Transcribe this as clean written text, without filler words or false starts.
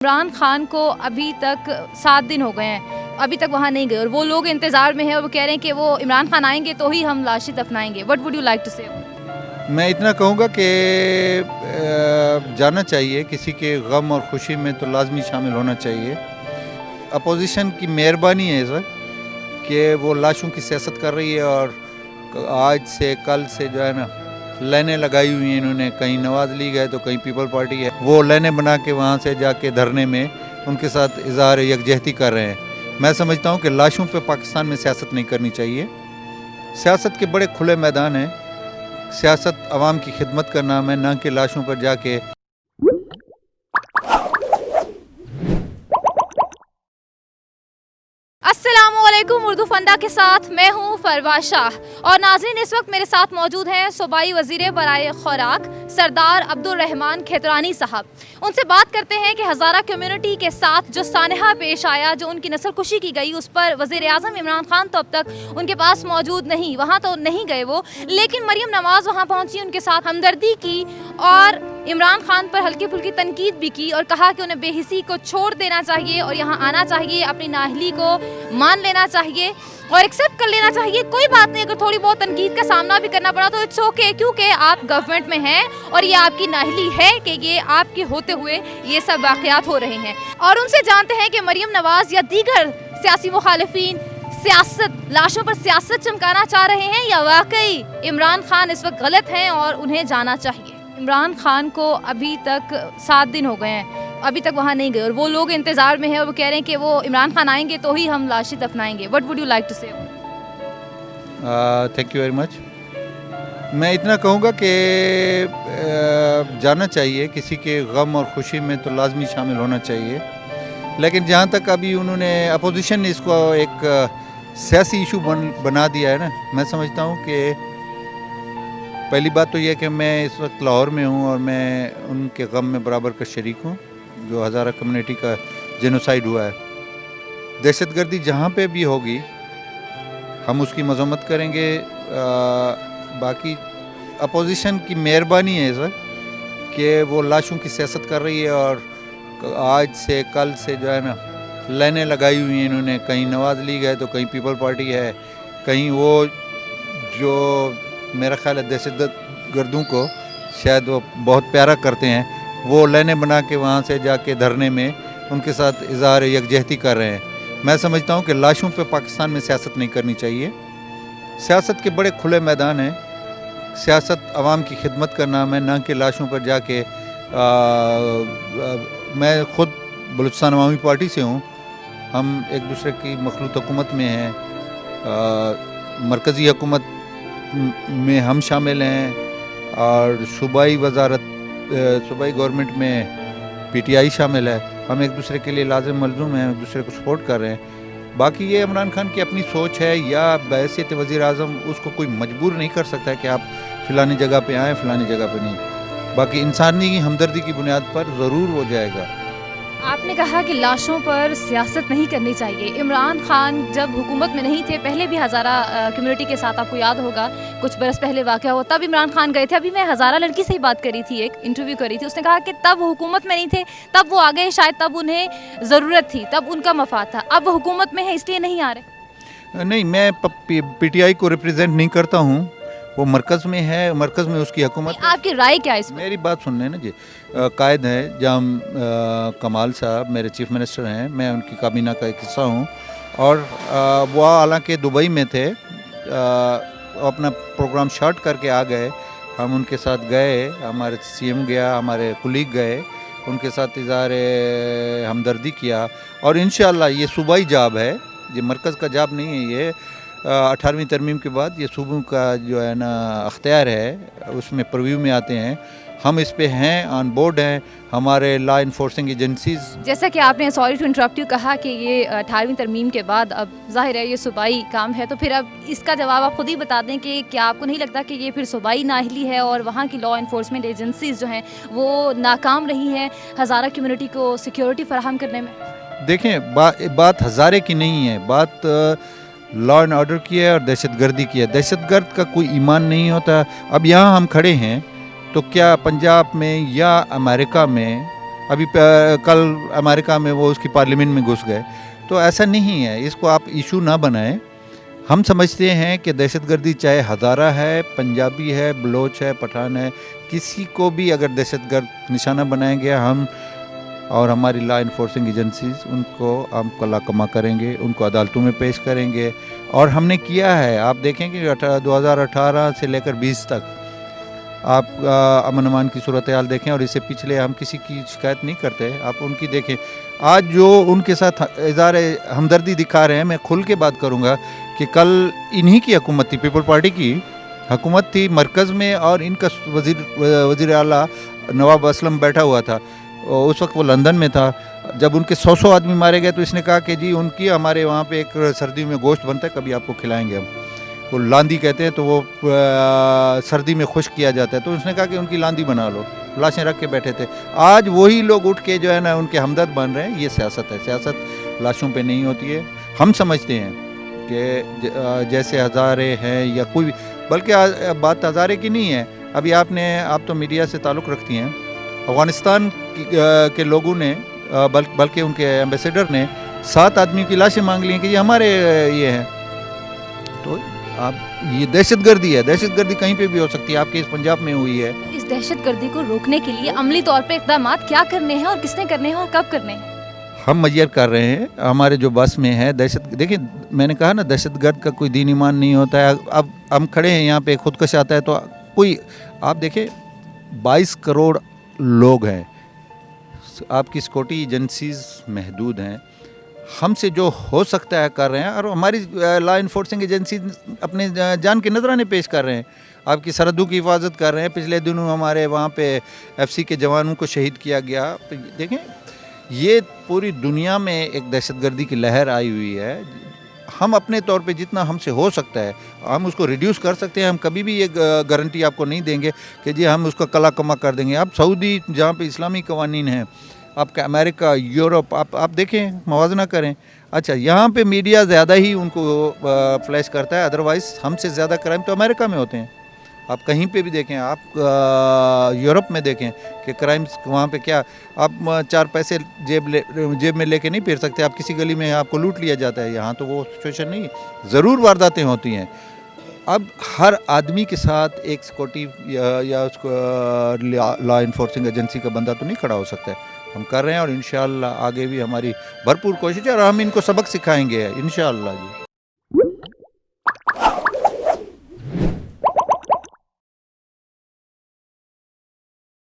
इमरान खान को अभी तक 7 दिन हो गए हैं, अभी तक वहाँ नहीं गए और वो लोग इंतज़ार में हैं और वो कह रहे हैं कि वो इमरान खान आएंगे तो ही हम लाशें दफनाएंगे। What would you like to say? मैं इतना कहूँगा कि जाना चाहिए, किसी के गम और खुशी में तो लाजमी शामिल होना चाहिए। अपोजिशन की मेहरबानी है सर कि वो लाशों की सियासत कर रही है और आज से कल से जो है ना लाइनें लगाई हुई हैं इन्होंने, कहीं नवाज लीग है तो कहीं पीपल पार्टी है, वो लाइनें बना के वहाँ से जाके धरने में उनके साथ इजहार यकजहती कर रहे हैं। मैं समझता हूँ कि लाशों पे पाकिस्तान में सियासत नहीं करनी चाहिए। सियासत के बड़े खुले मैदान हैं, सियासत आवाम की खिदमत का नाम है, ना कि लाशों पर जाके। अस्सलामुअलैकुम, उर्दू फंडा के साथ मैं हूँ फरवा शाह और नाज़रीन इस वक्त मेरे साथ मौजूद हैं सूबाई वज़ीर बराए खुराक सरदार अब्दुल रहमान खेतरानी साहब। उनसे बात करते हैं कि हज़ारा कम्युनिटी के साथ जो सानहा पेश आया, जो उनकी नस्ल कुशी की गई, उस पर वज़ीर आज़म इमरान खान तो अब तक उनके पास मौजूद नहीं, वहाँ तो नहीं गए वो, लेकिन मरियम नवाज़ वहाँ पहुँची, उनके साथ हमदर्दी की और इमरान खान पर हल्की फुल्की तनकीद भी की और कहा कि उन्हें बेहिसी को छोड़ देना चाहिए और यहाँ आना चाहिए, अपनी नाअहली को मान लेना चाहिए और एक्सेप्ट कर लेना चाहिए। कोई बात नहीं, अगर थोड़ी बहुत तनकीद का सामना भी करना पड़ा तो इट्स ओके, क्योंकि आप गवर्नमेंट में हैं और ये आपकी नाअहली है कि ये आपके होते हुए ये सब वाक़यात हो रहे हैं। और उनसे जानते हैं कि मरियम नवाज़ या दीगर सियासी मुखालिफिन सियासत, लाशों पर सियासत चमकाना चाह रहे हैं या वाकई इमरान खान इस वक्त गलत हैं और उन्हें जाना चाहिए। इमरान खान को अभी तक 7 दिन हो गए हैं, अभी तक वहाँ नहीं गए और वो लोग इंतज़ार में हैं और वो कह रहे हैं कि वो इमरान खान आएंगे तो ही हम लाशें दफनाएंगे। What would you like to say? Thank you very much. मैं इतना कहूँगा कि जाना चाहिए, किसी के गम और खुशी में तो लाजमी शामिल होना चाहिए, लेकिन जहाँ तक अभी उन्होंने अपोजिशन ने इसको एक सियासी इशू बना दिया है ना, मैं समझता हूँ कि पहली बात तो यह कि मैं इस वक्त लाहौर में हूँ और मैं उनके गम में बराबर का शरीक हूँ जो हज़ारा कम्युनिटी का जेनोसाइड हुआ है। दहशतगर्दी जहाँ पे भी होगी हम उसकी मज़म्मत करेंगे। बाकी अपोजिशन की मेहरबानी है सर कि वो लाशों की सियासत कर रही है और आज से कल से जो है ना लाइनें लगाई हुई हैं इन्होंने, कहीं नवाज लीग है तो कहीं पीपल पार्टी है, कहीं वो जो मेरा ख्याल है दहशत गर्दों को शायद वो बहुत प्यारा करते हैं, वो लाइनें बना के वहाँ से जाके धरने में उनके साथ इजहार यकजहती कर रहे हैं। मैं समझता हूँ कि लाशों पे पाकिस्तान में सियासत नहीं करनी चाहिए। सियासत के बड़े खुले मैदान हैं, सियासत आवाम की खिदमत का नाम है, ना कि लाशों पर जाके। मैं ख़ुद बलूचिस्तान अवामी पार्टी से हूँ, हम एक दूसरे की मखलूत हुकूमत में हैं, मरकज़ी हुकूमत में हम शामिल हैं और सूबाई वजारत, सूबाई गवर्नमेंट में पीटीआई शामिल है। हम एक दूसरे के लिए लाजिम मलजूम हैं, एक दूसरे को सपोर्ट कर रहे हैं। बाकी ये इमरान खान की अपनी सोच है या बहैसियत वज़ीर आज़म उसको कोई मजबूर नहीं कर सकता है कि आप फ़लानी जगह पे आएँ, फ़लानी जगह पे नहीं। बाकी इंसानी हमदर्दी की बुनियाद पर ज़रूर हो जाएगा। आपने कहा कि लाशों पर सियासत नहीं करनी चाहिए। इमरान खान जब हुकूमत में नहीं थे, पहले भी हज़ारा कम्युनिटी के साथ, आपको याद होगा कुछ बरस पहले वाक़या हुआ, तब इमरान खान गए थे। अभी मैं हज़ारा लड़की से ही बात करी थी, एक इंटरव्यू करी थी, उसने कहा कि तब वो हुकूमत में नहीं थे, तब वो आ गए, शायद तब उन्हें ज़रूरत थी, तब उनका मफाद था। अब वो हुकूमत में है इसलिए नहीं आ रहे। नहीं, मैं पीटीआई को रिप्रेजेंट नहीं करता हूँ, वो मरकज़ में है, मरकज़ में उसकी हुकूमत। आपकी राय क्या है इस पर? मेरी बात सुन लें ना जी। कायद हैं जाम कमाल साहब, मेरे चीफ मिनिस्टर हैं, मैं उनकी काबीना का एक हिस्सा हूँ और वो हालांकि दुबई में थे, अपना प्रोग्राम शॉर्ट करके आ गए। हम उनके साथ गए, हमारे सीएम गया, हमारे कुलीग गए, उनके साथ इज़हार हमदर्दी किया और इंशाअल्लाह ये सूबाई जाब है, ये मरकज़ का जाब नहीं है। ये 18वीं तरमीम के बाद ये सूबों का जो है ना अख्तियार है, उसमें प्रीव्यू में आते हैं। हम इस पे हैं, ऑन बोर्ड हैं, हमारे लॉ इन्फोर्सिंग एजेंसीज। जैसा कि आपने, सॉरी टू इंटरप्ट यू, कहा कि ये 18वीं तरमीम के बाद अब जाहिर है ये सूबाई काम है, तो फिर अब इसका जवाब आप खुद ही बता दें कि क्या आपको नहीं लगता कि ये फिर सूबाई नाअहली है और वहाँ की लॉ इन्फोर्समेंट एजेंसीज जो हैं वो नाकाम रही हैं हज़ारा कम्युनिटी को सिक्योरिटी फराहम करने में? देखें, बात हज़ारे की नहीं है, बात लॉ एंड ऑर्डर की है और दहशतगर्दी की है। दहशतगर्द का कोई ईमान नहीं होता। अब यहाँ हम खड़े हैं तो क्या पंजाब में या अमेरिका में अभी कल अमेरिका में वो उसकी पार्लियामेंट में घुस गए। तो ऐसा नहीं है, इसको आप इशू ना बनाएं। हम समझते हैं कि दहशतगर्दी चाहे हज़ारा है, पंजाबी है, बलोच है, पठान है, किसी को भी अगर दहशतगर्द निशाना बनाएंगे हम और हमारी लॉ इन्फोर्सिंग एजेंसीज उनको हम कला कमा करेंगे, उनको अदालतों में पेश करेंगे। और हमने किया है, आप देखेंगे 2018 से लेकर 20 तक आप अमन अमान की सूरत हाल देखें, और इससे पिछले हम किसी की शिकायत नहीं करते। आप उनकी देखें, आज जो उनके साथ इज़हार हमदर्दी दिखा रहे हैं, मैं खुल के बात करूंगा कि कल इन्हीं की हुकूमत थी, पीपल पार्टी की हुकूमत थी मरकज़ में, और इनका वज़ीर आला नवाब असलम बैठा हुआ था। उस वक्त वो लंदन में था। जब उनके 100 आदमी मारे गए तो इसने कहा कि जी उनकी हमारे वहाँ पे एक सर्दी में गोश्त बनता है, कभी आपको खिलाएंगे हम। वो लांदी कहते हैं, तो वो सर्दी में खुश्क किया जाता है, तो उसने कहा कि उनकी लांदी बना लो। लाशें रख के बैठे थे। आज वही लोग उठ के जो है ना उनके हमदर्द बन रहे हैं। ये सियासत है, सियासत लाशों पे नहीं होती है। हम समझते हैं कि जैसे हज़ारे हैं या कोई भी, बल्कि बात हज़ारे की नहीं है। अभी आप तो मीडिया से ताल्लुक़ रखती हैं, अफ़गानिस्तान के लोगों ने बल्कि उनके एम्बेसडर ने 7 आदमी की लाशें मांग ली हैं कि ये हमारे ये हैं। तो आप ये दहशतगर्दी है, दहशतगर्दी कहीं पे भी हो सकती है, आपके इस पंजाब में हुई है। इस दहशतगर्दी को रोकने के लिए अमली तौर पे इक़दाम क्या करने हैं और किसने करने हैं और कब करने हैं? हम मय्यर कर रहे हैं, हमारे जो बस में है। देखिए मैंने कहा ना, दहशतगर्द का कोई दीन ईमान नहीं होता है। अब हम खड़े हैं यहाँ पे, खुदकश आता है तो कोई, आप देखें 22 करोड़ लोग हैं, आपकी सिक्योरिटी एजेंसीज महदूद हैं। हमसे जो हो सकता है कर रहे हैं, और हमारी लॉ इन्फोर्सिंग एजेंसी अपने जान के नजराने पेश कर रहे हैं। आपकी सरहदों की हिफाजत कर रहे हैं। पिछले दिनों हमारे वहाँ पे FC के जवानों को शहीद किया गया। तो देखें, ये पूरी दुनिया में एक दहशतगर्दी की लहर आई हुई है। हम अपने तौर पे जितना हमसे हो सकता है हम उसको रिड्यूस कर सकते हैं। हम कभी भी ये गारंटी आपको नहीं देंगे कि जी हम उसका कला कमा कर देंगे। आप सऊदी जहाँ पे इस्लामी कवानीन हैं, आपका अमेरिका, यूरोप, आप देखें, मवाजना करें। अच्छा, यहाँ पे मीडिया ज़्यादा ही उनको फ्लैश करता है, अदरवाइज़ हमसे ज़्यादा क्राइम तो अमेरिका में होते हैं। आप कहीं पे भी देखें, आप यूरोप में देखें कि क्राइम्स वहाँ पे क्या, आप 4 पैसे जेब में लेके नहीं फिर सकते। आप किसी गली में आपको लूट लिया जाता है। यहाँ तो वो सिचुएशन नहीं है। ज़रूर वारदातें होती हैं। अब हर आदमी के साथ एक सिक्योरिटी या उसको लॉ इन्फोर्सिंग एजेंसी का बंदा तो नहीं खड़ा हो सकता है। हम कर रहे हैं और इंशाअल्लाह आगे भी हमारी भरपूर कोशिश है और हम इनको सबक सिखाएंगे इंशाअल्लाह जी।